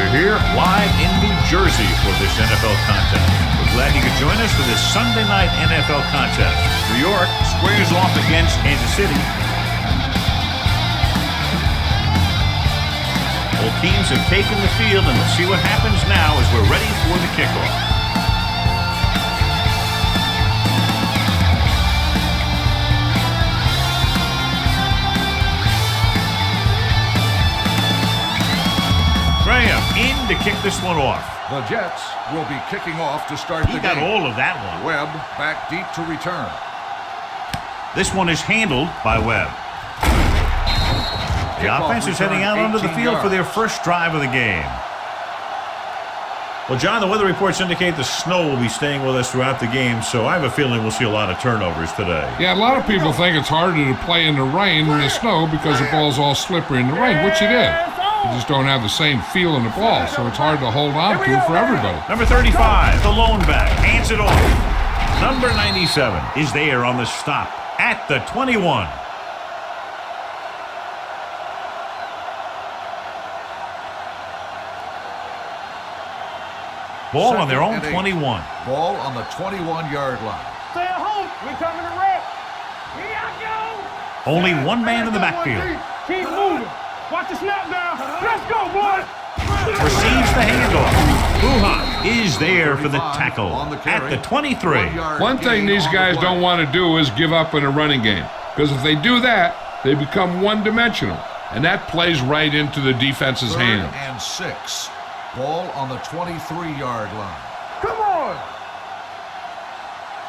We're here live in New Jersey for this NFL contest. We're glad you could join us for this Sunday night NFL contest. New York squares off against Kansas City. Both teams have taken the field, and let's see what happens now as we're ready for the kickoff. Graham in to kick this one off. The Jets will be kicking off to start the game. He got all of that one. Webb back deep to return. This one is handled by Webb. The offense is heading out onto the field for their first drive of the game. Well, John, the weather reports indicate the snow will be staying with us throughout the game, so I have a feeling we'll see a lot of turnovers today. Yeah, a lot of people think it's harder to play in the rain than the snow because the ball's all slippery in the rain, which it is. You just don't have the same feel in the ball, so it's hard to hold on to for everybody. Number 35, the lone back, hands it off. Number 97 is there on the stop at the 21. Ball on their own 21. Ball on the 21-yard line. Stay at home. We coming to wreck. Here I go. Only one man in the backfield. Keep moving. Watch the snap down. Let's go, boy. Receives the handoff. Buhan is there for the tackle at the 23. One thing these guys don't want to do is give up in a running game, because if they do that, they become one-dimensional, and that plays right into the defense's hand. 3rd and 6. Ball on the 23-yard line. Come on.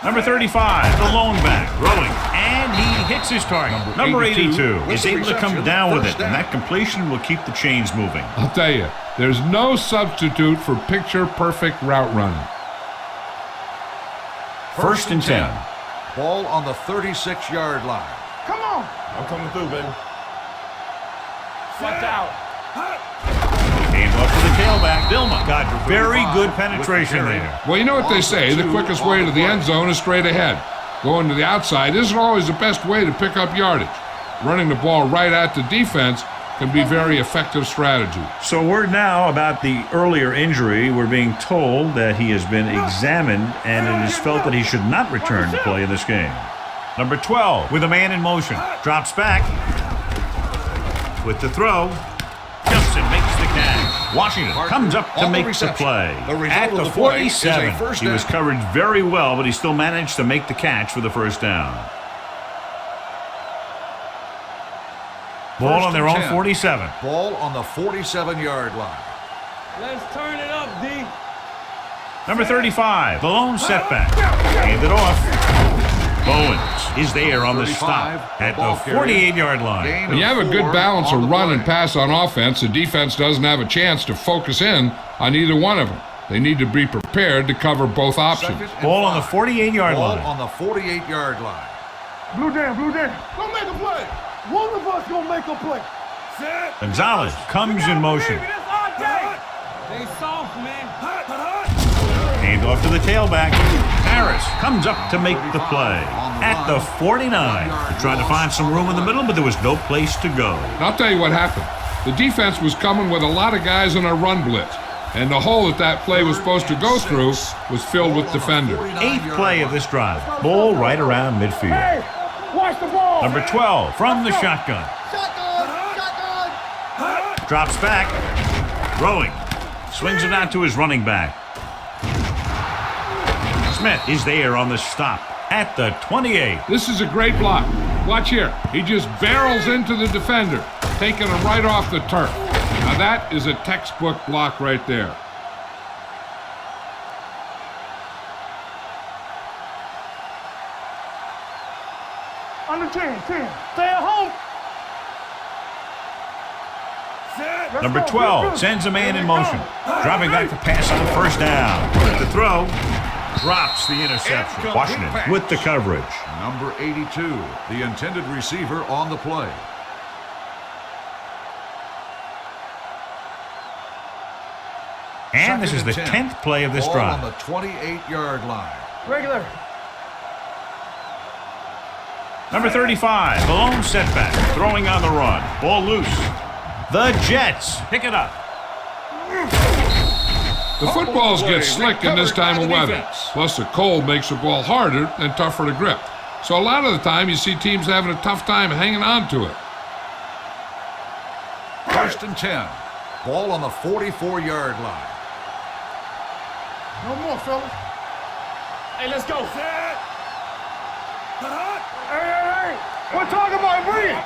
Number 35, the lone back, throwing, and he hits his target. Number 82 is able to come down with it, and that completion will keep the chains moving. I'll tell you, there's no substitute for picture-perfect route running. 1st and 10. Ball on the 36-yard line. Come on. I'm coming through, baby. Watch out. Came up to the tailback. Dillman got very good penetration there. Well, you know what they say, the quickest way to the end zone is straight ahead. Going to the outside isn't always the best way to pick up yardage. Running the ball right at the defense can be a very effective strategy. So word now about the earlier injury. We're being told that he has been examined, and it is felt that he should not return to play in this game. Number 12 with a man in motion. Drops back. With the throw. Johnson makes the catch. Washington comes up to make the play. At the 47, he was covered very well, but he still managed to make the catch for the first down. Ball on their own 47. Ball on the 47-yard line. Let's turn it up, D. Number 35, the lone setback. Hand it off. Bowens is there on the stop at the 48-yard line. When you have a good balance of run and pass on offense, the defense doesn't have a chance to focus in on either one of them. They need to be prepared to cover both options. Ball on the 48-yard line. Ball on the 48-yard line. Blue down. Don't make a play. One of us gonna make a play. Gonzalez comes in motion. They soft, man. Hand off to the tailback. Harris comes up to make the play at the 49. They're trying to find some room in the middle, but there was no place to go. And I'll tell you what happened. The defense was coming with a lot of guys in a run blitz, and the hole that play was supposed to go through was filled with defenders. 8th play of this drive. Ball right around midfield. Hey, watch the ball. Number 12 from the shotgun. Drops back. Throwing. Swings it out to his running back. Smith is there on the stop at the 28. This is a great block. Watch here. He just barrels into the defender, taking him right off the turf. Now that is a textbook block right there. Under 10. Stay at home. Number 12 sends a man in motion. Dropping back to pass on the first down. With the throw. Drops the interception. Washington with the coverage. Number 82, the intended receiver on the play. And this is the 10th play of this Ball drive. on the 28-yard line. Regular. Number 35, the lone setback, throwing on the run. Ball loose. The Jets pick it up. The footballs get slick in this time of weather. Plus, the cold makes the ball harder and tougher to grip. So a lot of the time, you see teams having a tough time hanging on to it. 1st and 10. Ball on the 44-yard line. No more, fellas. Hey, let's go. Hey, hey, hey. We're talking about bring it.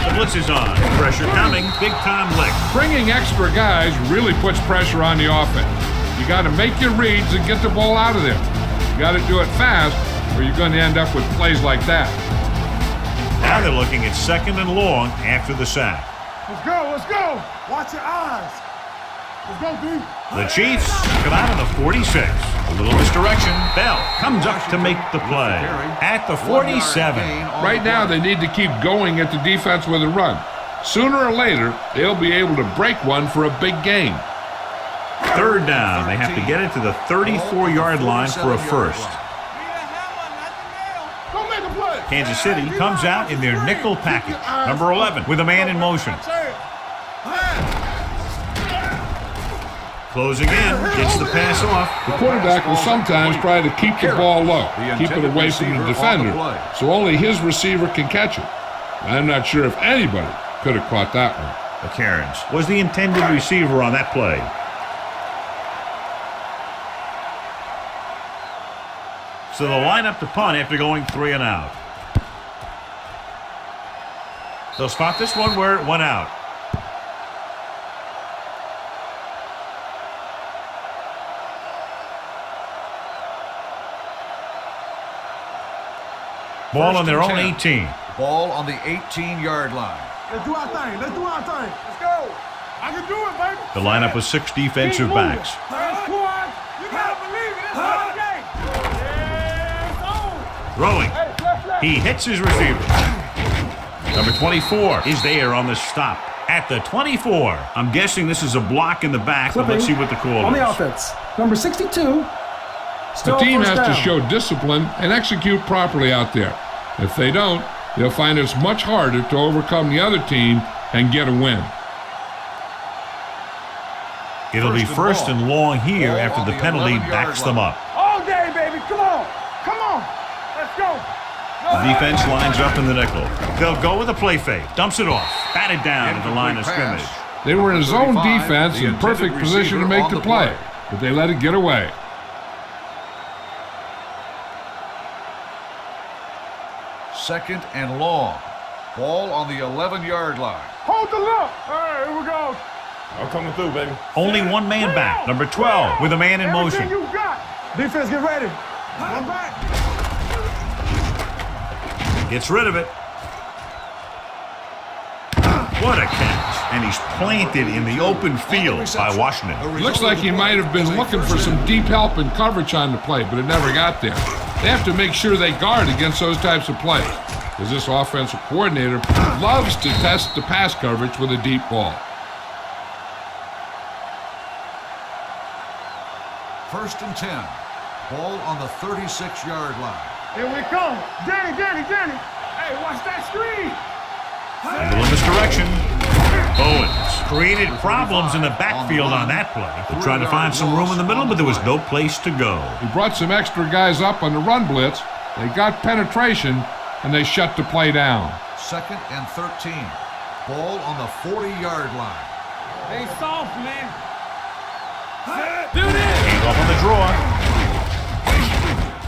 The blitz is on. Pressure coming. Big time lick. Bringing extra guys really puts pressure on the offense. You got to make your reads and get the ball out of there. You got to do it fast, or you're going to end up with plays like that. Now they're looking at 2nd and long after the sack. Let's go, let's go. Watch your eyes. Let's go, D. The Chiefs come out on the 46. A little misdirection. Bell comes up to make the play at the 47. Right now, they need to keep going at the defense with a run. Sooner or later, they'll be able to break one for a big gain. 3rd down. They have to get it to the 34-yard line for a first. Go make a play. Kansas City comes out in their nickel package. Number 11 with a man in motion. Closing in, gets the pass off. The quarterback will sometimes try to keep the ball low, keep it away from the defender, so only his receiver can catch it. I'm not sure if anybody could have caught that one. McCarron's was the intended receiver on that play. So they'll line up to punt after going 3 and out. They'll spot this one where it went out. Ball on their own 18. Ball on the 18-yard line. Let's do our thing. Let's do our thing. Let's go. I can do it, baby. The lineup with 6 defensive backs. Squad, you gotta believe it. It's our game. Throwing. He hits his receiver. Number 24 is there on the stop at the 24. I'm guessing this is a block in the back, but let's see what the call on is. the offense. Number 62. The team has to show discipline and execute properly out there. If they don't, they'll find it's much harder to overcome the other team and get a win. It'll be first and long here Ball after on the the penalty 11-yard backs line. them up. All day, baby. Come on. Come on. Let's go. The defense lines up in the nickel. They'll go with a play fake. Dumps it off. Batted down at the line of scrimmage. They were in zone 35, defense the in perfect intended position to receiver make on the the play, play. but they let it get away. Second and long. Ball on the 11-yard line. Hold the look. All right, here we go. I'm coming through, baby. Only one man back. Number 12 with a man in motion. Everything you got. Defense, get ready. One back. Gets rid of it. What a catch. And he's planted in the open field by Washington. Looks like he might have been looking for some deep help and coverage on the play, but it never got there. They have to make sure they guard against those types of plays, because this offensive coordinator loves to test the pass coverage with a deep ball. First and 10. Ball on the 36-yard line. Here we come. Danny. Hey, watch that screen. A little misdirection. Bowens created problems in the backfield on that play. They're trying to find some room in the middle, but there was no place to go. He brought some extra guys up on the run blitz. They got penetration, and they shut the play down. Second and 13. Ball on the 40-yard line. Hey, soft, man. Do this. Came off on the draw.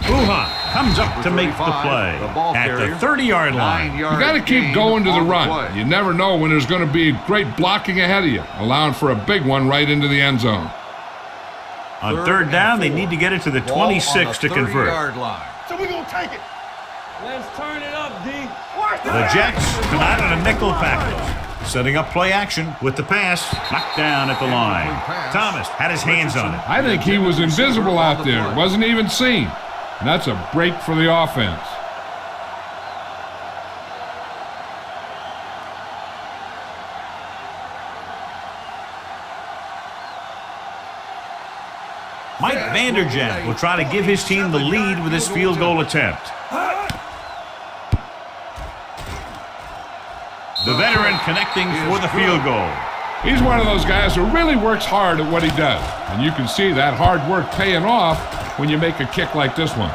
Wuhan comes up to make the play at the 30-yard line. You got to keep going to the run. You never know when there's going to be great blocking ahead of you, allowing for a big one right into the end zone. On third down, they need to get it to the 26 to convert. So we're going to take it. Let's turn it up, D. The Jets come out in a nickel package. Setting up play action with the pass. Knocked down at the line. Thomas had his hands on it. I think he was invisible out there. Wasn't even seen. And that's a break for the offense. Mike Vanderjagt will try to give his team the lead with his field goal attempt. The veteran connecting for the field goal. He's one of those guys who really works hard at what he does. And you can see that hard work paying off when you make a kick like this one.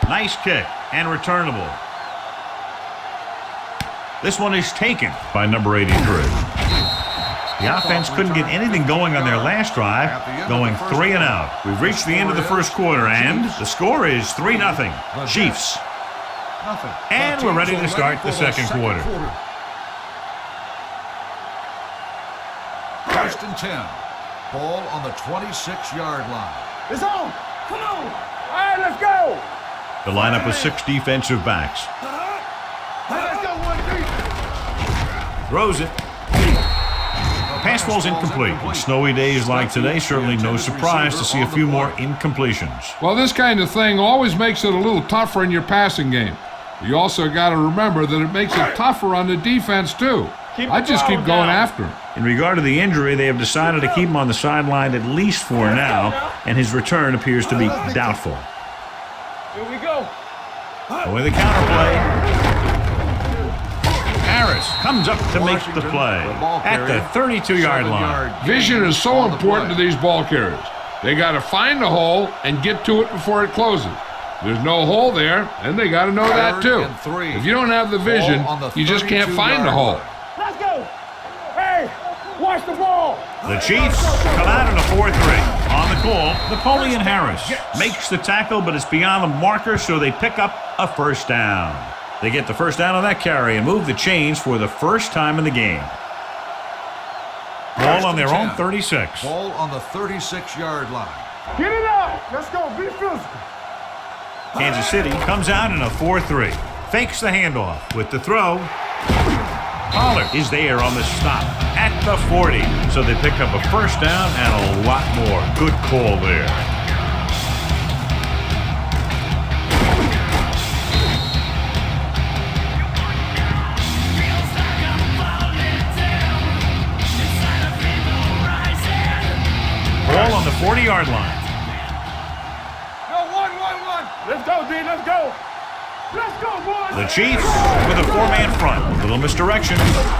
Nice kick and returnable. This one is taken by number 83. The offense couldn't get anything going on their last drive, going 3 and out. We've reached the end of the first quarter, and the score is 3-0. Chiefs. And we're ready to start the second quarter. First and 10. Ball on the 26-yard line. It's on. Come on. All right, let's go. The lineup of 6 defensive backs. Let's go, 1-3. Throws it. Pass ball's incomplete. On snowy days like today, certainly no surprise to see a few more incompletions. Well, this kind of thing always makes it a little tougher in your passing game. You also got to remember that it makes it tougher on the defense, too. I just keep going after him. In regard to the injury, they have decided to keep him on the sideline at least for now, and his return appears to be doubtful. Here we go. With the counterplay. Harris comes up to make the play at the 32-yard line. Vision is so important to these ball carriers. They got to find the hole and get to it before it closes. There's no hole there, and they got to know that too. If you don't have the vision, you just can't find the hole. Let's go. Hey, watch the ball. The Chiefs come out in a 4-3. On the call, Napoleon Harris makes the tackle, but it's beyond the marker, so they pick up a first down. They get the first down on that carry and move the chains for the first time in the game. Ball on their own 36. Ball on the 36-yard line. Get it out. Let's go. Be physical. Kansas City comes out in a 4-3. Fakes the handoff with the throw. Pollard is there on the stop at the 40. So they pick up a first down and a lot more. Good call there. Ball on the 40-yard line. No, 1-1-1. Let's go, D. Let's go. Let's go, boys. The Chiefs with a 4-man front. A little misdirection.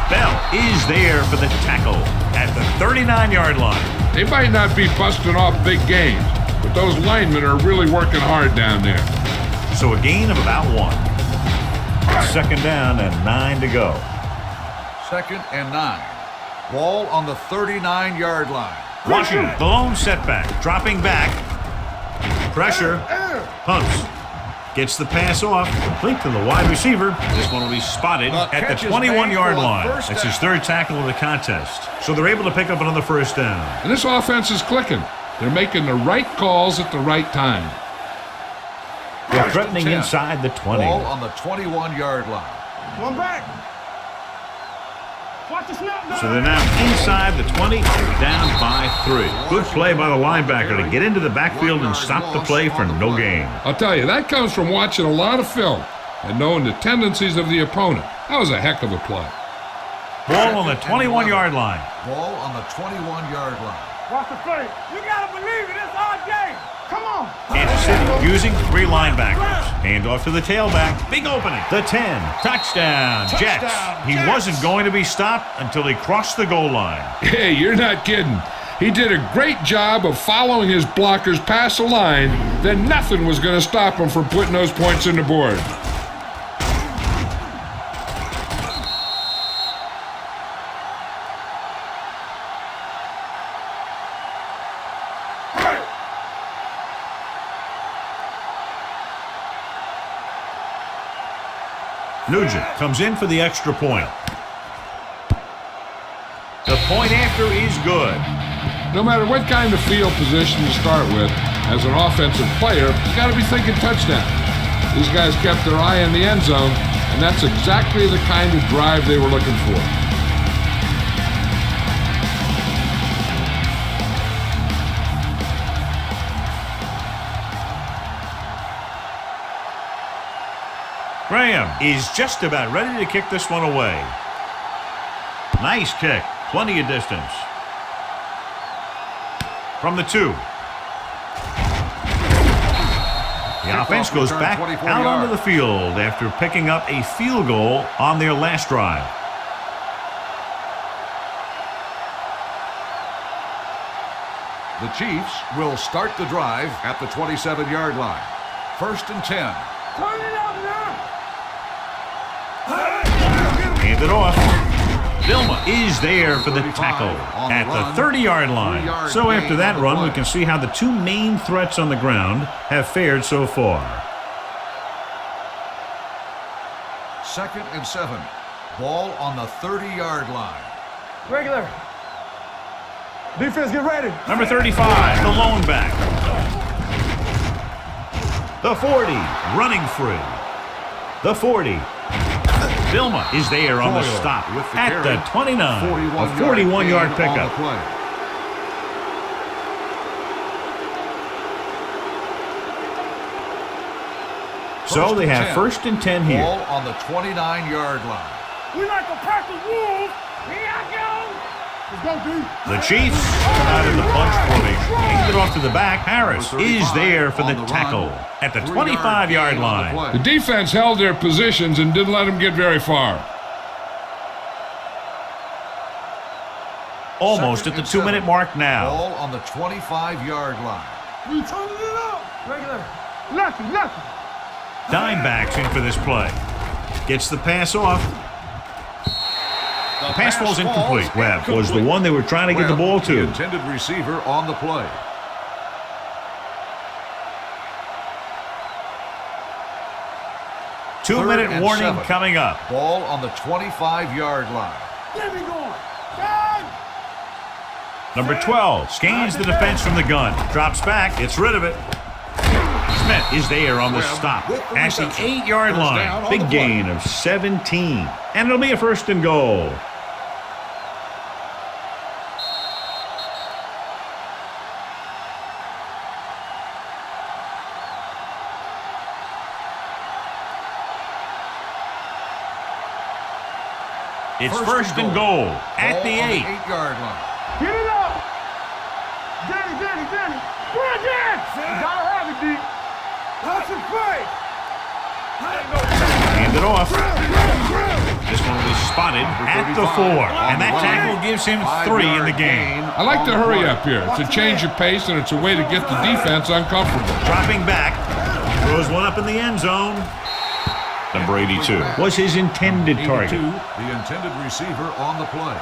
Bell is there for the tackle at the 39-yard line. They might not be busting off big gains, but those linemen are really working hard down there. So a gain of about 1. Second down and 9 to go. Second and 9. Ball on the 39-yard line. Washington, the lone setback, dropping back. Pressure. Hunts. Gets the pass off, complete to the wide receiver. This one will be spotted at the 21-yard line. That's his third tackle of the contest. So they're able to pick up another first down. And this offense is clicking. They're making the right calls at the right time. They're threatening inside the 20. Ball on the 21-yard line. One back. Watch the snap. So they're now inside the 20, down by 3. Good play by the linebacker to get into the backfield and stop the play for no gain. I'll tell you, that comes from watching a lot of film and knowing the tendencies of the opponent. That was a heck of a play. Ball on the 21-yard line. Ball on the 21-yard line. Watch the play. You gotta believe it. It's our game. Come on. Kansas City using 3 linebackers. Hand off to the tailback. Big opening. The 10. Touchdown, Jets. He wasn't going to be stopped until he crossed the goal line. Hey, you're not kidding. He did a great job of following his blockers past the line. Then nothing was going to stop him from putting those points on the board. Nugent comes in for the extra point. The point after is good. No matter what kind of field position you start with, as an offensive player, you got to be thinking touchdown. These guys kept their eye on the end zone, and that's exactly the kind of drive they were looking for. Graham is just about ready to kick this one away. Nice kick. Plenty of distance. From the 2. The offense goes back out onto the field after picking up a field goal on their last drive. The Chiefs will start the drive at the 27-yard line. 1st and 10. Turn it up now. Hand it off. Vilma is there for the tackle at the 30-yard line. So after that run, we can see how the two main threats on the ground have fared so far. 2nd and 7. Ball on the 30-yard line. Regular. Defense, get ready. Number 35, the lone back. The 40, running free. The 40. Vilma is there on the stop at the 29. A 41-yard pickup. So they have 1st and 10 here. Ball on the 29-yard line. We like to practice wolves. Here I go. Let's go, D. The Chiefs come out in the bunch formation. Hand it off to the back. Harris is there for the tackle at the 25-yard line. The defense held their positions and didn't let them get very far. Almost at the 2-minute mark now. Ball on the 25-yard line. We turning it up. Regular. Lucky. Dimebacks in for this play. Gets the pass off. The pass falls incomplete. Webb was the one they were trying to get the ball to. The intended receiver on the play. Two-minute warning coming up. Ball on the 25-yard line. Get me going. God. Number 12 scans the defense from the gun. Drops back. Gets rid of it. Smith is there on the stop at the 8-yard line. Big gain of 17. And it'll be a 1st and goal. It's 1st and goal at the 8. 8-yard line. Get it up. Danny. Go ahead, you gotta have it, D. That's a play. Hand it off. This one was spotted at the 4. And that tackle gives him 3 in the game. I like to hurry up here. It's a change of pace, and it's a way to get the defense uncomfortable. Dropping back. Throws one up in the end zone. Number 82 was his intended target. The intended receiver on the play.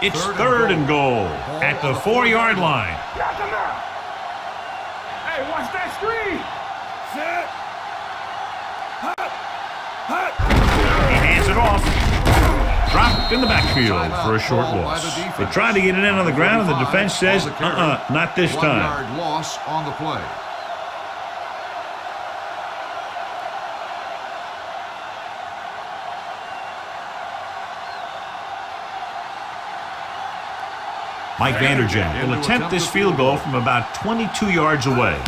It's 3rd and goal at the 4-yard line. Got them out. Hey, watch that screen. Set. He hands it off. Dropped in the backfield for a short loss. They tried to get it in on the ground, and the defense says, not this time. 1-yard loss on the play. Mike Vanderjagt will attempt this field goal from about 22 yards away.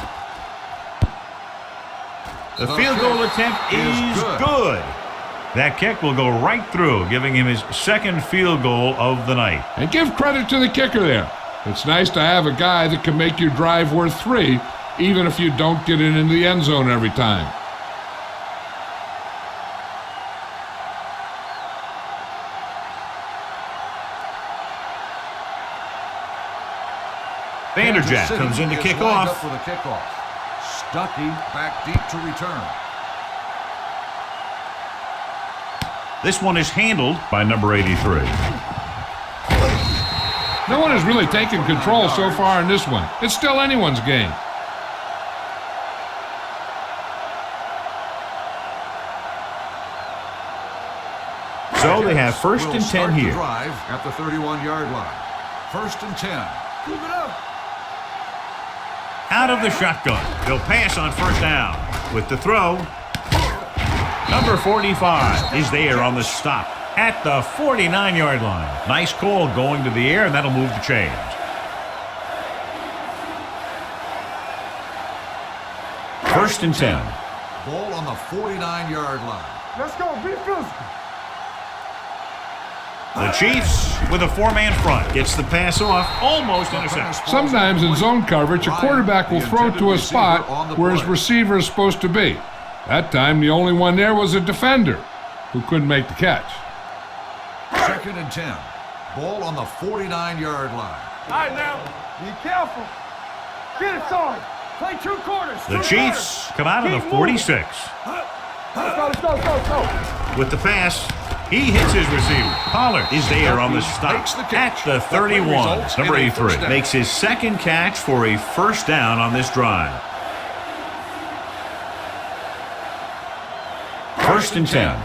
The field goal attempt is good. That kick will go right through, giving him his 2nd field goal of the night. And give credit to the kicker there. It's nice to have a guy that can make your drive worth 3, even if you don't get it into the end zone every time. Vanderjagt comes in to kick off. For the kickoff. Stuckey back deep to return. This one is handled by number 83. No one has really taken control so far in this one. It's still anyone's game. So they have 1st and 10 here. Drive at the 31-yard line. 1st and 10. Keep it up. Out of the shotgun. They'll pass on 1st down. With the throw, number 45 is there on the stop at the 49-yard line. Nice call going to the air, and that'll move the chains. First and 10. Ball on the 49-yard line. Let's go. Be physical. The Chiefs with a four-man front. Gets the pass off. Almost intercepted. Sometimes in zone coverage, a quarterback will throw to a spot where his receiver is supposed to be. That time, the only one there was a defender who couldn't make the catch. Second and 10. Ball on the 49-yard line. All right, now. Be careful. Get it, Sarge. Play 2 quarters. The Chiefs come out of the 46. Let's go. With the pass, he hits his receiver. Pollard is there on the stop at the 31. Number 83 makes his second catch for a first down on this drive. First and 10.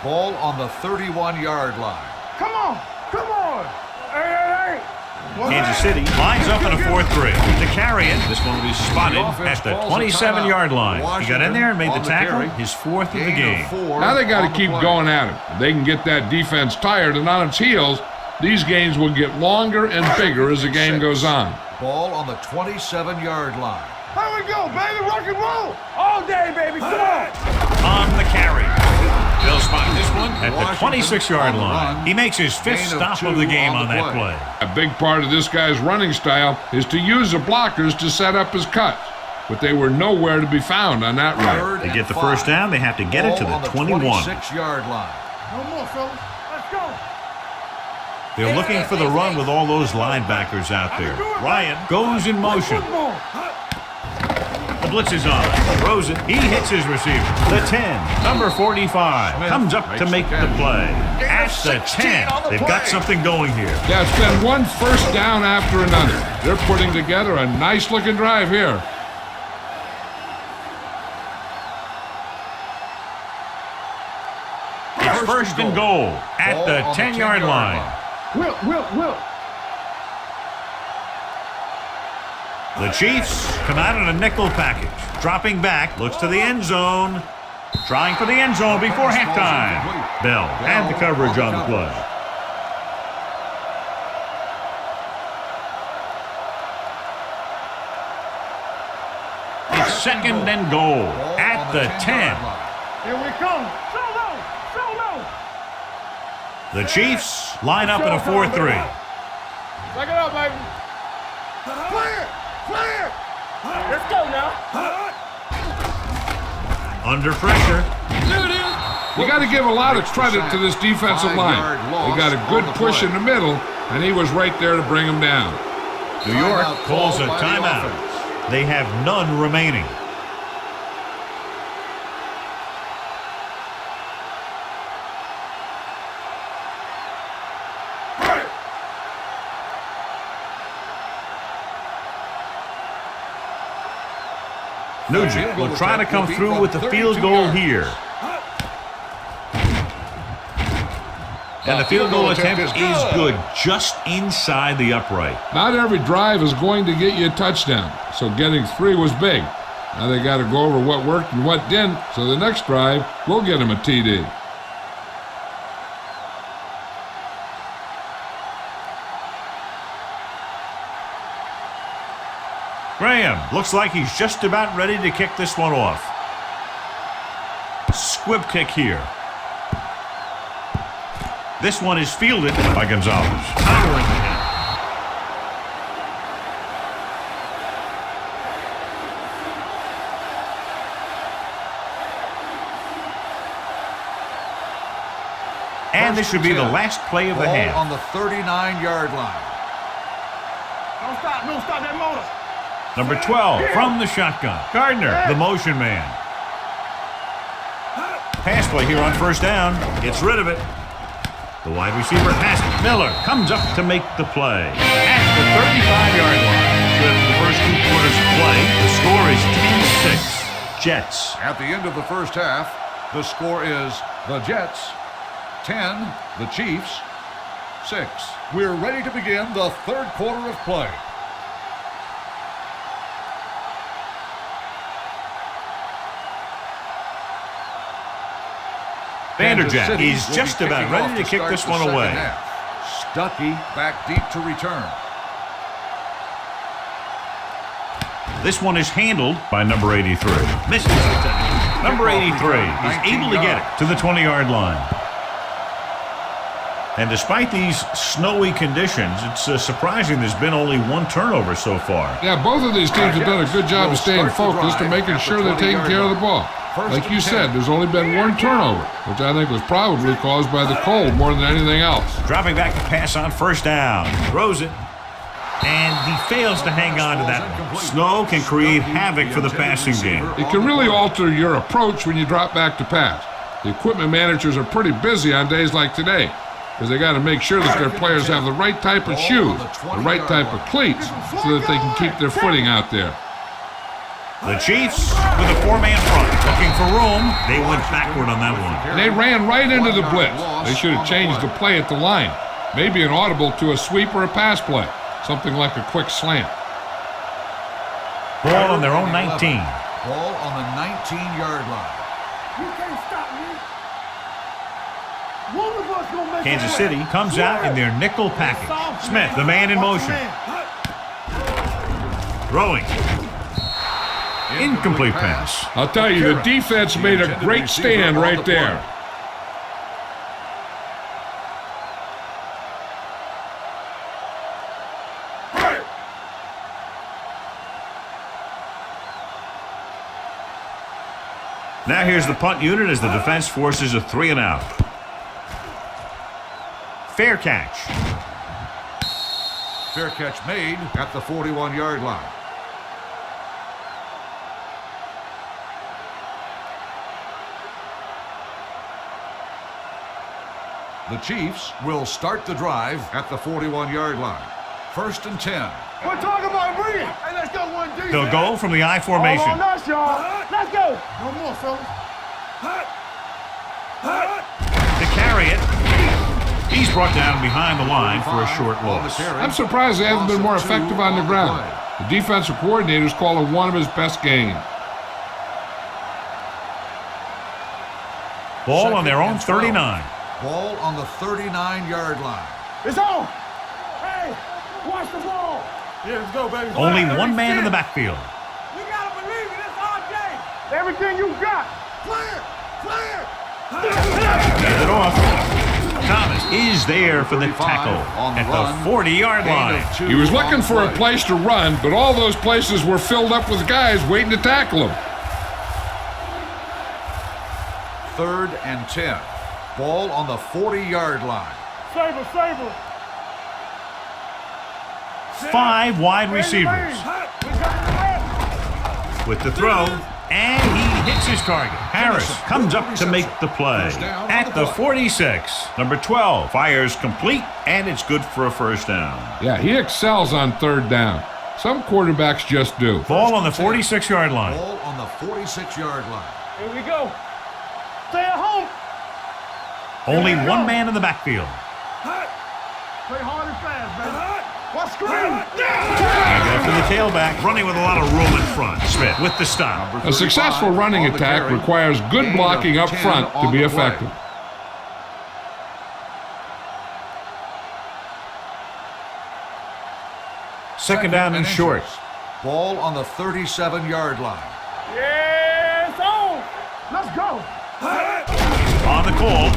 Ball on the 31-yard line. Come on. Hey. Kansas City lines up in a 4-3. To carry it, this one will be spotted at the 27-yard line. He got in there and made the tackle, his fourth of the game. Now they got to keep going at him. If they can get that defense tired and on its heels, these games will get longer and bigger as the game goes on. Ball on the 27-yard line. Here we go, baby. Rock and roll. All day, baby. Come on. On the carry. They'll spot this one at the 26-yard line. He makes his fifth stop of the game on that play. A big part of this guy's running style is to use the blockers to set up his cuts, but they were nowhere to be found on that run. To get the first down, they have to get it to the 21. 26-yard line. No more, fellas. Let's go. They're looking for the run with all those linebackers out there. Ryan goes in motion. The blitz is on. Throws it. He hits his receiver. The 10. Number 45 comes up to make the play. At the 10. They've got something going here. Yeah, it's been one first down after another. They're putting together a nice-looking drive here. It's first and goal at the 10-yard line. Will. The Chiefs come out in a nickel package. Dropping back, looks to the end zone. Trying for the end zone before halftime. Bell had the coverage on the play. It's second and goal at the 10. Here we come. So low. The Chiefs line up in a 4-3. Back it up, baby. Clear. Let's go now. Under pressure. You got to give a lot of credit to this defensive line. They got a good push in the middle, and he was right there to bring him down. New York calls a timeout. They have none remaining. Nugent will try to come through with the field goal here. And the field goal attempt is good, just inside the upright. Not every drive is going to get you a touchdown, so getting 3 was big. Now they got to go over what worked and what didn't, so the next drive will get him a TD. Graham looks like he's just about ready to kick this one off. Squib kick here. This one is fielded by Gonzalez. Powering the hit. And this should be the last play of the half. On the 39-yard line. Don't stop that motor. Number 12 from the shotgun. Gardner, the motion man. Pass play here on first down. Gets rid of it. The wide receiver has it. Miller comes up to make the play. At the 35-yard line. With the first 2 quarters of play, the score is 10-6. Jets. At the end of the first half, the score is the Jets 10, the Chiefs 6. We're ready to begin the third quarter of play. Vanderjagt is just about ready to kick this one away. Stuckey back deep to return. This one is handled by number 83. Misses the tackle. Number 83 is able to get it to the 20-yard line. And despite these snowy conditions, it's surprising there's been only one turnover so far. Yeah, both of these teams have done a good job of staying focused and making sure they're taking care of the ball. Like you said, there's only been one turnover, which I think was probably caused by the cold more than anything else. Dropping back to pass on first down. Throws it. And he fails to hang on to that one. Snow can create havoc for the passing game. It can really alter your approach when you drop back to pass. The equipment managers are pretty busy on days like today, because they got to make sure that their players have the right type of shoes, the right type of cleats, so that they can keep their footing out there. The Chiefs with a four-man front. Looking for room. They went backward on that one. They ran right into the blitz. They should have changed the play at the line. Maybe an audible to a sweep or a pass play. Something like a quick slant. Ball on their own 19. Ball on the 19-yard line. You can't stop me. One of us gonna make Kansas City comes out in their nickel package. Smith, the man in motion. Throwing. Incomplete pass. I'll tell you, the defense made a great stand right there. Now here's the punt unit as the defense forces a 3-and-out. Fair catch. Fair catch made at the 41-yard line. The Chiefs will start the drive at the 41-yard line. 1st and 10. We're talking about bringing. Hey, let's go one deep. They'll go from the I formation. Hold on us, y'all. Let's go. No more, fellas. To carry it. He's brought down behind the line for a short loss. I'm surprised they haven't been more effective on the ground. The defensive coordinator's calling one of his best games. Ball on their own 39. Ball on the 39-yard line. It's on. Hey, watch the ball. Yeah, let's go, baby. Only one man in the backfield. You gotta believe it. It's our day. Everything you got. Clear. Hand it off. Thomas is there for the tackle at the 40-yard line. He was looking for a place to run, but all those places were filled up with guys waiting to tackle him. 3rd and 10. Ball on the 40-yard line. Saber. 5 wide receivers. With the throw, and he hits his target. Harris comes up to make the play at the 46. Number 12 fires complete, and it's good for a first down. Yeah, he excels on 3rd down. Some quarterbacks just do. Ball on the 46-yard line. Ball on the 46-yard line. Here we go. Stay at home. Only one man in the backfield. Play hard and fast, baby. Watch screen. And after the tailback, running with a lot of room in front. Smith with the stop. A successful running attack requires good blocking up front to be effective. Second down and short. Ball on the 37-yard line. Yes, on. Let's go. On the call,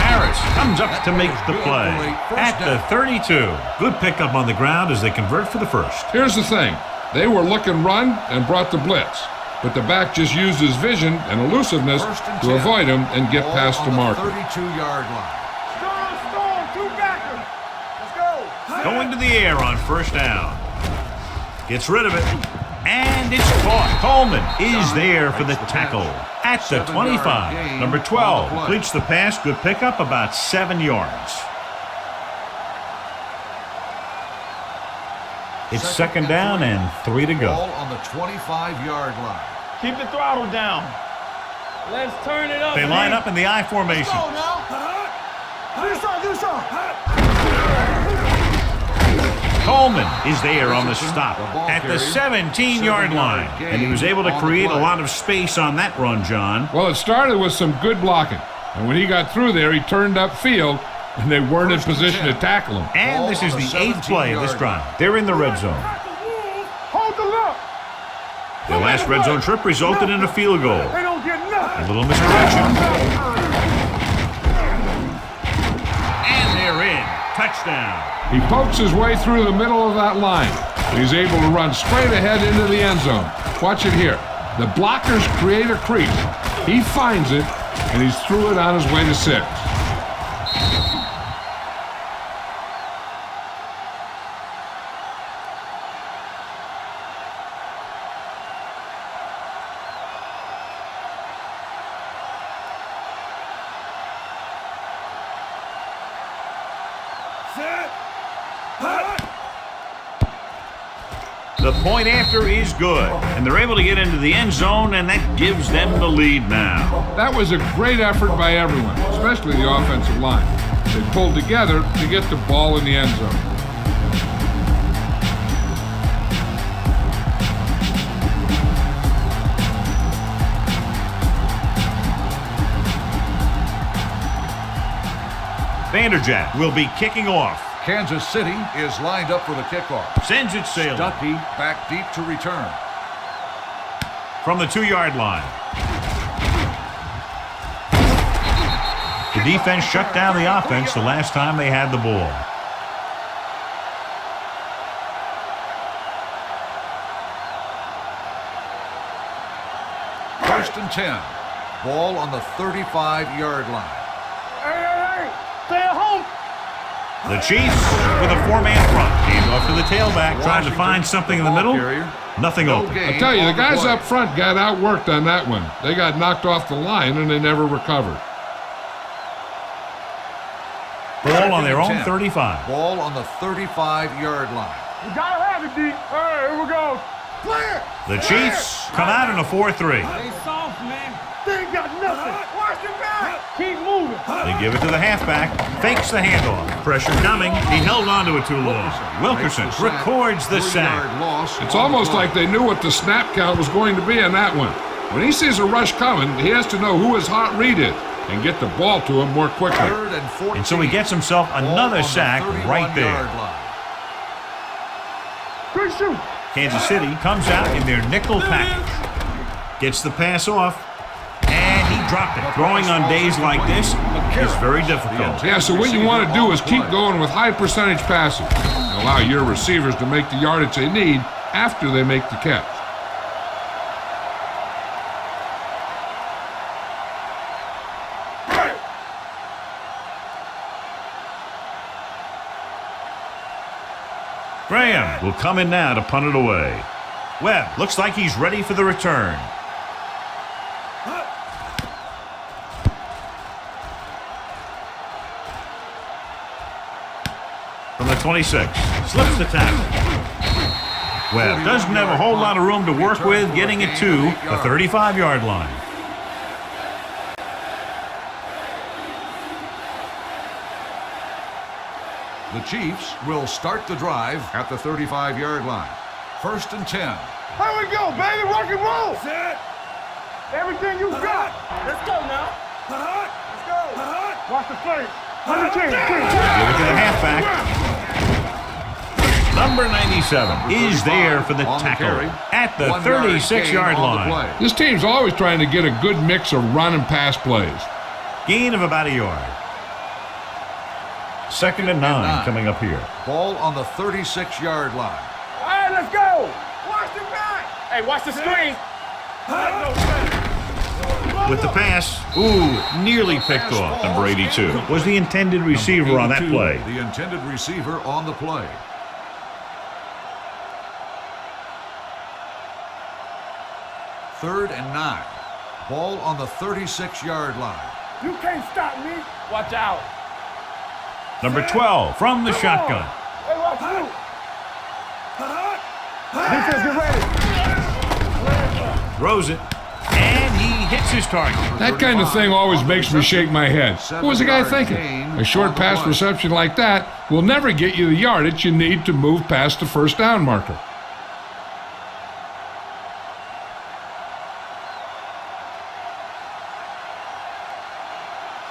Harris comes up to make the play at the 32. Good pickup on the ground as they convert for the first. Here's the thing. They were looking run and brought the blitz, but the back just used his vision and elusiveness to avoid him and get past the marker. 32-yard line. Storm, 2 backers. Let's go. Going to the air on first down. Gets rid of it. And it's caught. Coleman is there for the tackle at the 25. Number 12 completes the pass. Good pickup, about 7 yards. It's second down and 3 to go. Ball on the 25-yard line. Keep the throttle down. Let's turn it up. They line up in the I formation. Go now. Do something. Coleman is there on the stop at the 17-yard line. And he was able to create a lot of space on that run, John. Well, it started with some good blocking. And when he got through there, he turned upfield, and they weren't in position to tackle him. And this is the 8th play of this drive. They're in the red zone. Hold the line. The last red zone trip resulted in a field goal. They don't get nothing. A little misdirection. And they're in. Touchdown. He pokes his way through the middle of that line. He's able to run straight ahead into the end zone. Watch it here. The blockers create a crease. He finds it, and he's through it on his way to 6. The point after is good, and they're able to get into the end zone, and that gives them the lead now. That was a great effort by everyone, especially the offensive line. They pulled together to get the ball in the end zone. Vanderjagt will be kicking off. Kansas City is lined up for the kickoff. Sends it sailing. Stuckey back deep to return. From the 2-yard line. The defense shut down the offense the last time they had the ball. First and 10. Ball on the 35-yard line. Hey, stay at home. The Chiefs with a 4-man front. Hand off to the tailback, trying to find something in the middle. Nothing open. I tell you, the guys up front got outworked on that one. They got knocked off the line, and they never recovered. Ball on their own 35. Ball on the 35-yard line. We gotta have it, D. All right, here we go. Clear. The Chiefs come out in a 4-3. They soft, man. They ain't got nothing. Watch your back. Keep moving. They give it to the halfback. Fakes the handoff. Pressure coming. He held on to it too long. Wilkerson records the sack. It's almost like they knew what the snap count was going to be on that one. When he sees a rush coming, he has to know who his hot read is and get the ball to him more quickly. And so he gets himself another sack right there. Good shoot. Kansas City comes out in their nickel package. Gets the pass off. And he dropped it. Throwing on days like this is very difficult. Yeah, so what you want to do is keep going with high percentage passes. Allow your receivers to make the yardage they need after they make the catch. Graham will come in now to punt it away. Webb looks like he's ready for the return. From the 26, slips the tackle. Webb doesn't have a whole lot of room to work with, getting it to the 35-yard line. The Chiefs will start the drive at the 35-yard line. First and 10. Here we go, baby. Rock and roll. Set. Everything you got. Let's go now. Let's go. Watch the play. Give it to the halfback. Number 97 is there for the tackle at the 36-yard line. This team's always trying to get a good mix of run and pass plays. Gain of about a yard. Second and 9 coming up here. Ball on the 36-yard line. All right, let's go. Watch the back. Hey, watch the screen. With the pass, nearly picked off. Number 82 was the intended receiver on that play. The intended receiver on the play. Third and 9. Ball on the 36-yard line. You can't stop me. Watch out. Number 12 from the shotgun. Hey, watch you. Defense, get ready. Throws it, and he hits his target. That kind of thing always makes me shake my head. What was the guy thinking? A short pass reception like that will never get you the yardage you need to move past the first down marker.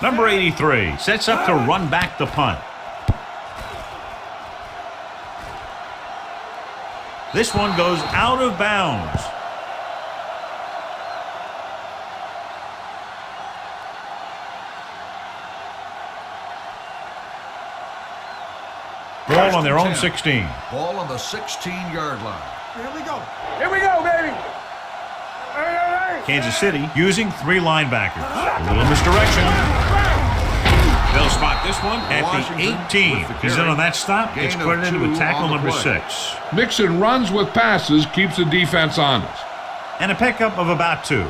Number 83 sets up to run back the punt. This one goes out of bounds. Ball on their own 16. Ball on the 16-yard line. Here we go. Here we go, baby. Hey. Kansas City using 3 linebackers. A little misdirection. They'll spot this one at the 18. He's in on that stop. It's credited with tackle number 6. Mixing runs with passes keeps the defense honest. And a pickup of about 2.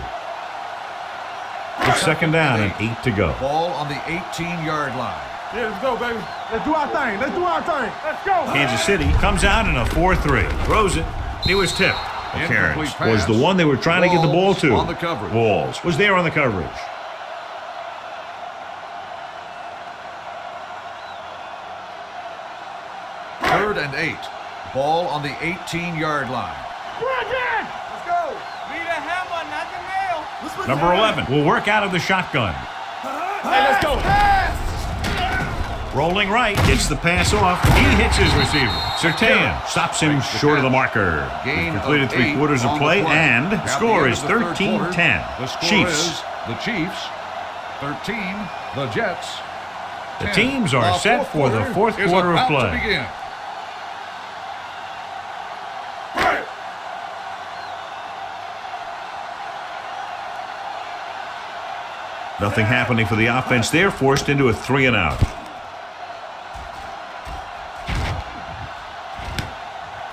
It's second down and 8 to go. Ball on the 18-yard line. Yeah, let's go, baby. Let's do our thing. Let's do our thing. Let's go. Kansas City comes out in a 4-3. Throws it. He was tipped. Terrence was the one they were trying to get the ball to. On the coverage. Walls was there on the coverage. Third and 8. Ball on the 18-yard line. Let's go. Be the hammer, not the nail. Number 11 will work out of the shotgun. Hey, let's go. Rolling right, gets the pass off. He hits his receiver. Surtain stops him short of the marker. Gain Completed of 3 8 quarters of on the play, play. and the At score end is of the third 13-10. quarter, the score Chiefs. is the Chiefs 13, the Jets. The 10. teams are set for the fourth is quarter of about to play. begin. Nothing happening for the offense there, forced into a 3-and-out.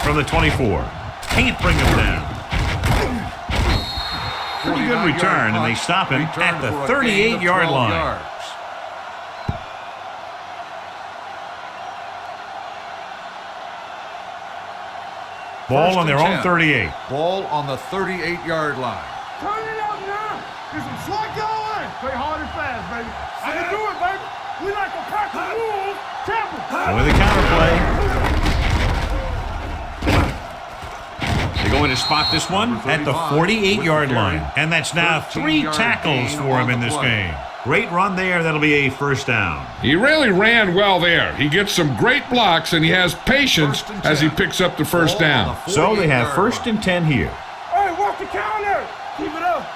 From the 24. Can't bring him down. Pretty good return, and they stop him at the 38-yard line. Ball on their own 38. Ball on the 38-yard line. Turn it up now. Get some slug going. Play hard and fast, baby. I can do it, baby. We like to practice rules. Temple. And with a counterplay. They're going to spot this one at the 48-yard line. And that's now 3 tackles for him in this game. Great run there. That'll be a first down. He really ran well there. He gets some great blocks, and he has patience as he picks up the first down. So they have first and 10 here. Hey, watch the counter. Keep it up.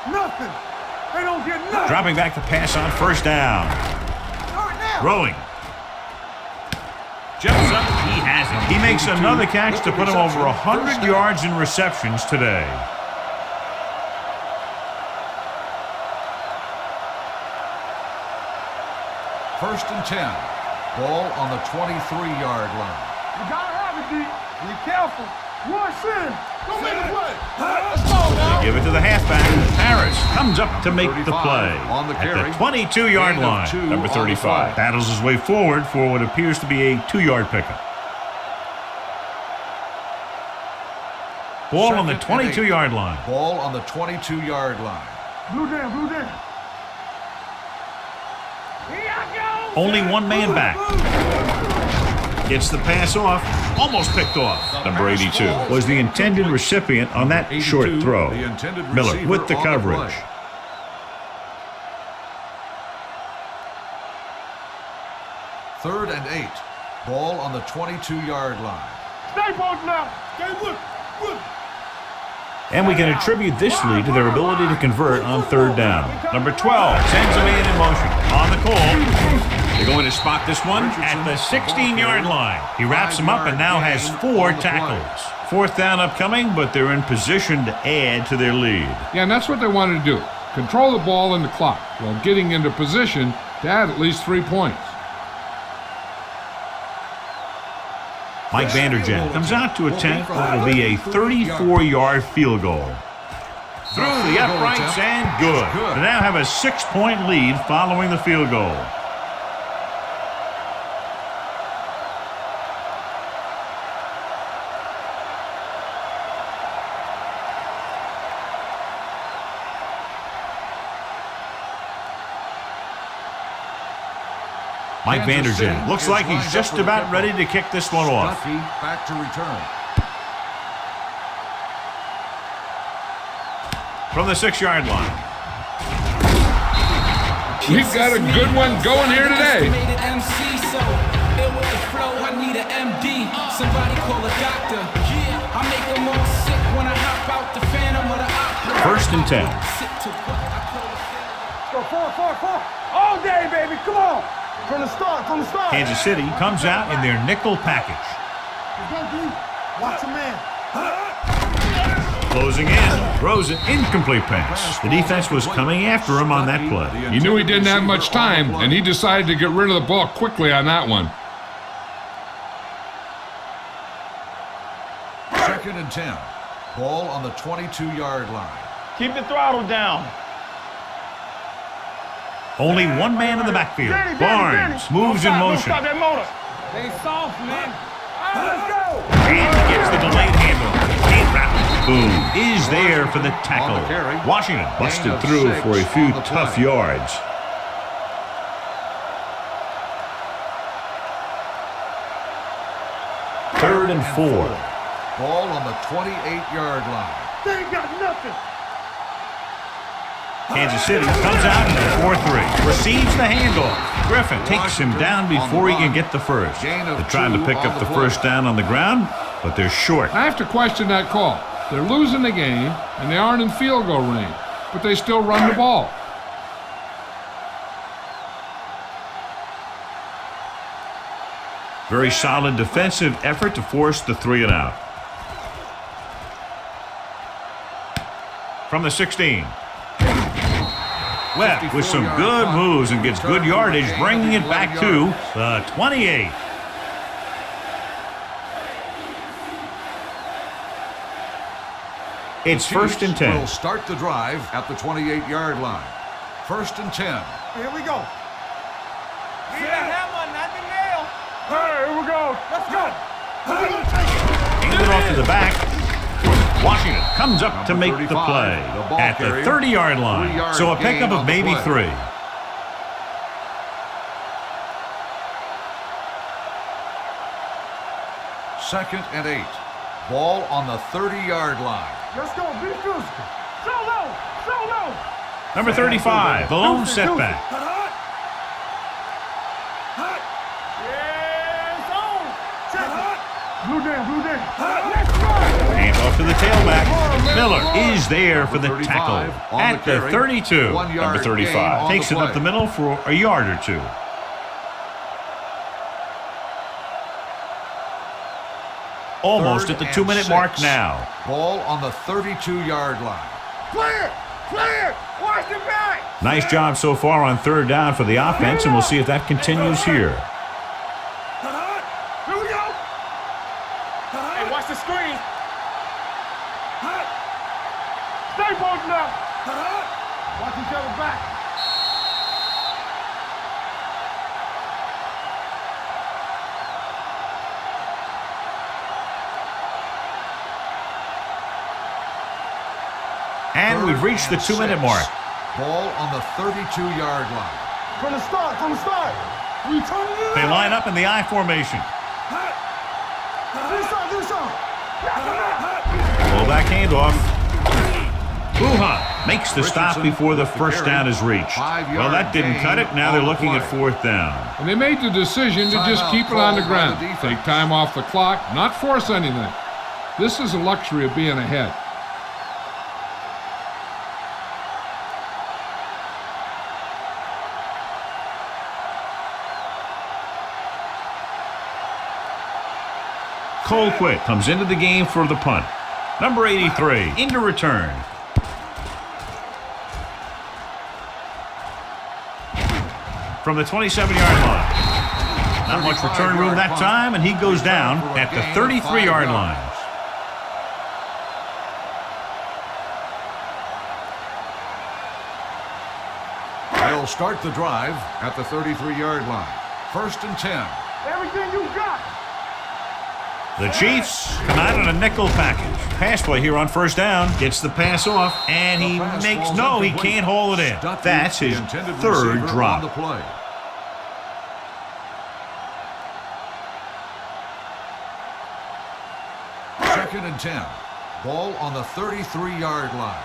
Nothing. They don't get nothing. Dropping back to pass on first down. Rolling. Jumps up. He has it. He makes another catch to put him over 100 yards in receptions today. First and 10. Ball on the 23-yard line. You gotta have it, D. Be careful. One sin. Don't make a play. Let's go now. They give it to the halfback. Harris comes up to make the play on the at carry. the 22-yard Gain of line. 2 Number on the 35 play. battles his way forward for what appears to be a 2-yard pickup. Ball on the Second and 22-yard line. Ball on the 22-yard line. Blue down, blue down. Here I go. Only one man back. Gets the pass off. Almost picked off. Number 82 was the intended recipient on that short throw. The intended Miller receiver with the on coverage. play. Third and 8. Ball on the 22-yard line. Stay both now. Stay with. And we can attribute this lead to their ability to convert on third down. Number 12 sends a man in motion. On the call. They're going to spot this one at the 16-yard line. He wraps him up and now has 4 tackles. Fourth down upcoming, but they're in position to add to their lead. Yeah, and that's what they wanted to do. Control the ball and the clock while getting into position to add at least 3 points. Mike Vanderjagt comes out to attempt what will be a 34-yard field goal. Through the uprights and good. They now have a 6-point lead following the field goal. Mike Vanderjagt looks like he's just about ready to kick this one off. Stuckey back to return. From the 6-yard line. We've got a good one going here today. First and 10. Go, 4. All day, baby. Come on. From the start, from the start. Kansas City comes out in their nickel package. Watch a man. Closing in, throws an incomplete pass. The defense was coming after him on that play. He knew he didn't have much time, and he decided to get rid of the ball quickly on that one. 2nd and 10. Ball on the 22-yard line. Keep the throttle down. Only one man in the backfield. Barnes moves in motion. Stop that motor. Stay soft, man. Let's go. And gets the delayed handle. Can't wrap it. Boom. Is there for the tackle. Washington busted through for a few tough yards. Third and 4. Ball on the 28-yard line. They ain't got nothing. Kansas City comes out in a 4-3. Receives the handoff. Griffin takes him down before he can get the first. They're trying to pick up the first down on the ground, but they're short. I have to question that call. They're losing the game, and they aren't in field goal range, but they still run the ball. Very solid defensive effort to force the 3 and out. From the 16. Webb with some good moves and gets good yardage, bringing it back to the 28. It's 1st and 10. Will start the drive at the 28-yard line. 1st and 10. Here we go. See the hammer, not the nail. All right, here we go. Let's go. Hand it off to the back. Washington comes up to make the play at the 30-yard line. So a pickup of maybe 3. Second and 8. Ball on the 30-yard line. Let's go. Be physical. So low. So low. Number 35, the lone setback. Yes, on. Check it. Blue down. Let's go. Hand off to the tailback. Miller is there for the tackle at the 32. Number 35 takes it up the middle for a yard or 2. Almost at the 2-minute mark now. Ball on the 32-yard line. Clear. Clear. Watch the back. Nice job so far on 3rd down for the offense, and we'll see if that continues here. Here we go. Hey, watch the screen. Stay posted up. Watch each other back. And we've reached the 2-minute mark. Ball on the 32-yard line. From the start. We turn it They line up in the I formation. Do something. Fullback handoff. Buha makes the stop before the first down is reached. Well, that didn't cut it. Now they're looking at 4th down. And they made the decision to just keep it on the ground. Take time off the clock, not force anything. This is a luxury of being ahead. Colquitt comes into the game for the punt. Number 83 into return. From the 27-yard line. Not much return room that time, and he goes down at the 33-yard line. They'll start the drive at the 33-yard line. 1st and 10. Everything you got. The Chiefs come out in a nickel package. Pass play here on 1st down. Gets the pass off, and he makes no, he can't haul it in. That's his 3rd drop. The play. Second and 10. Ball on the 33-yard line.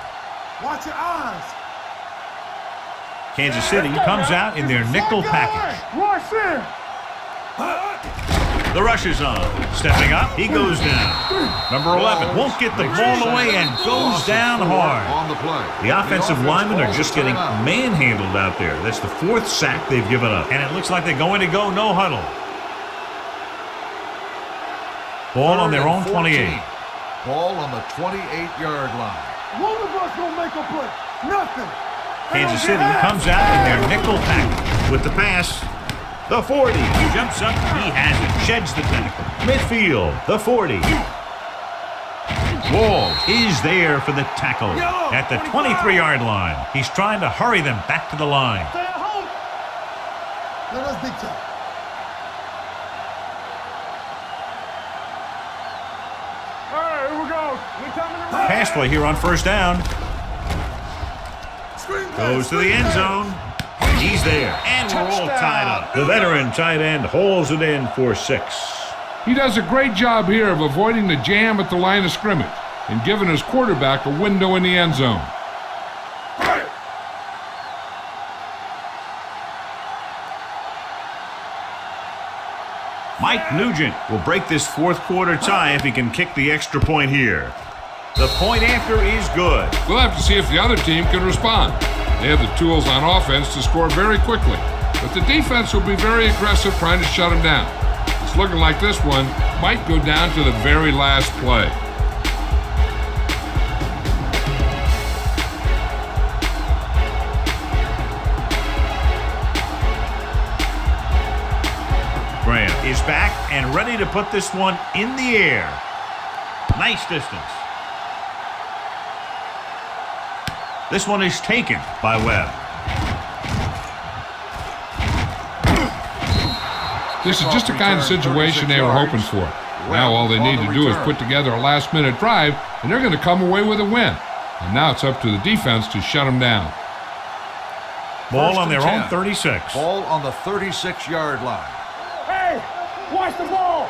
Watch your eyes. Kansas City comes out in their nickel package. Watch this. The rush is on. Stepping up, he goes down. Number 11 won't get the ball away and goes down hard. On the play. The offensive linemen are just getting manhandled out there. That's the 4th sack they've given up. And it looks like they're going to go no huddle. Ball on their own 28. Ball on the 28-yard line. One of us gonna make a play. Nothing. Kansas City comes out in their nickel package with the pass. The 40. Jumps up. He has it. Sheds the tackle. Midfield. The 40. Walls is there for the tackle at the 23-yard line. He's trying to hurry them back to the line. Stay at home. Let us big time. All right, here we go. We coming around. Pass play here on first down. Goes to the end zone. He's there. And we're all tied up. The veteran tight end holds it in for 6. He does a great job here of avoiding the jam at the line of scrimmage and giving his quarterback a window in the end zone. Mike Nugent will break this 4th quarter tie if he can kick the extra point here. The point after is good. We'll have to see if the other team can respond. They have the tools on offense to score very quickly, but the defense will be very aggressive trying to shut them down. It's looking like this one might go down to the very last play. Graham is back and ready to put this one in the air. Nice distance. This one is taken by Webb. This is just the kind of situation they were hoping for. Now all they need to do is put together a last-minute drive, and they're going to come away with a win. And now it's up to the defense to shut them down. Ball on their own 36. Ball on the 36-yard line. Hey, watch the ball.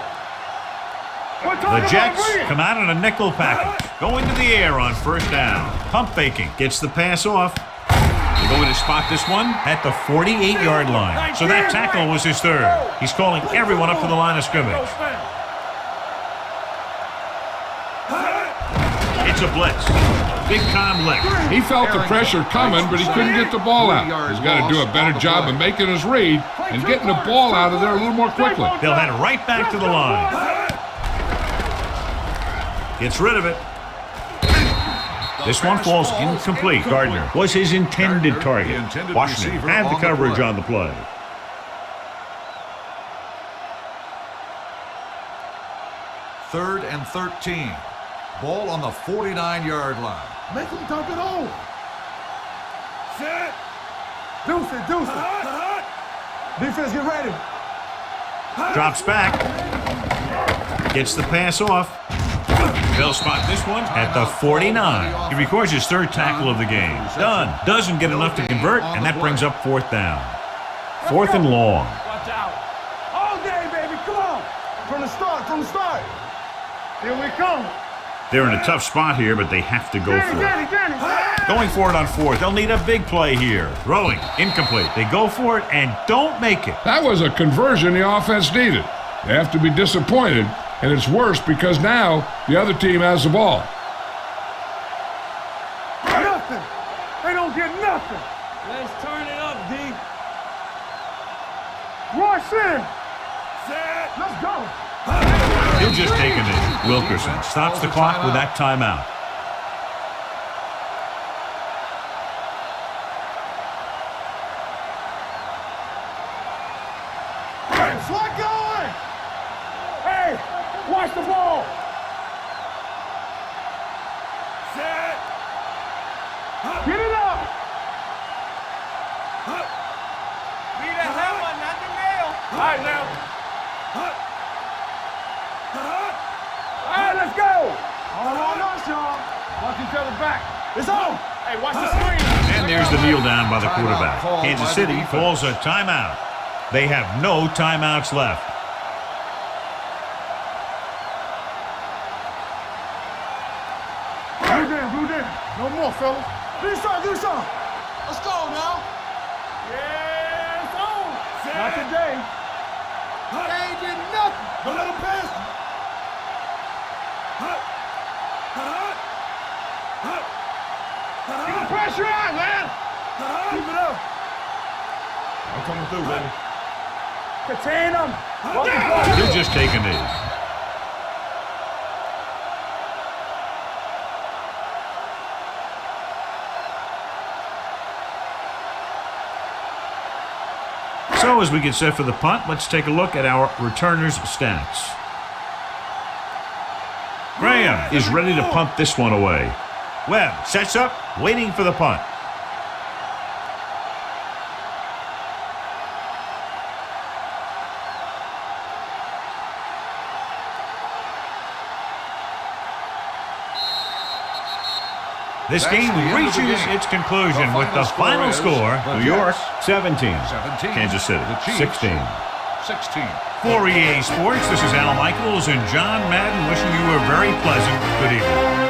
The Jets come out in a nickel package. Going to the air on first down. Pump faking. Gets the pass off. They're going to spot this one at the 48-yard line. So that tackle was his 3rd. He's calling everyone up to the line of scrimmage. It's a blitz. Big time lick. He felt the pressure coming, but he couldn't get the ball out. He's got to do a better job of making his read and getting the ball out of there a little more quickly. They'll head right back to the line. Gets rid of it. This one falls incomplete. Gardner was his intended target. Washington had the coverage on the play. Third and 13. Ball on the 49-yard line. Make him dump it on. Set. Deuce it. Defense, get ready. Drops back. Gets the pass off. They'll spot this one at the 49. He records his 3rd tackle of the game. Done. Doesn't get enough to convert, and that brings up 4th down. 4th and long. Watch out. All day, baby. Come on. From the start. Here we come. They're in a tough spot here, but they have to go for it. Going for it on 4th. They'll need a big play here. Throwing. Incomplete. They go for it and don't make it. That was a conversion the offense needed. They have to be disappointed, and it's worse because now the other team has the ball. Nothing. They don't get nothing. Let's turn it up, D. Rush in. Let's go. He'll just take it in. Wilkerson stops the clock with that timeout. Slot going. Hey, watch the ball. Set. Get it up. Need a hammer, not the nail. All right, now. All right, let's go. All on us, y'all. Watch each other back. It's on. Hey, watch the screen. And there's the kneel down by the quarterback. Kansas City calls a timeout. They have no timeouts left. Blue down. No more, fellas. Do something. Let's go now. Yeah, it's on. Not today. They ain't did nothing. Don't let him pass. Keep the pressure on, man. Keep it up. I'm coming through, baby. Contain him. He'll just take a knee. So as we get set for the punt, let's take a look at our returners' stats. Graham is ready to punt this one away. Webb sets up, waiting for the punt. This game reaches its conclusion with the final score, New York 17, Kansas City 16. 16. For EA Sports, this is Al Michaels and John Madden wishing you a very pleasant good evening.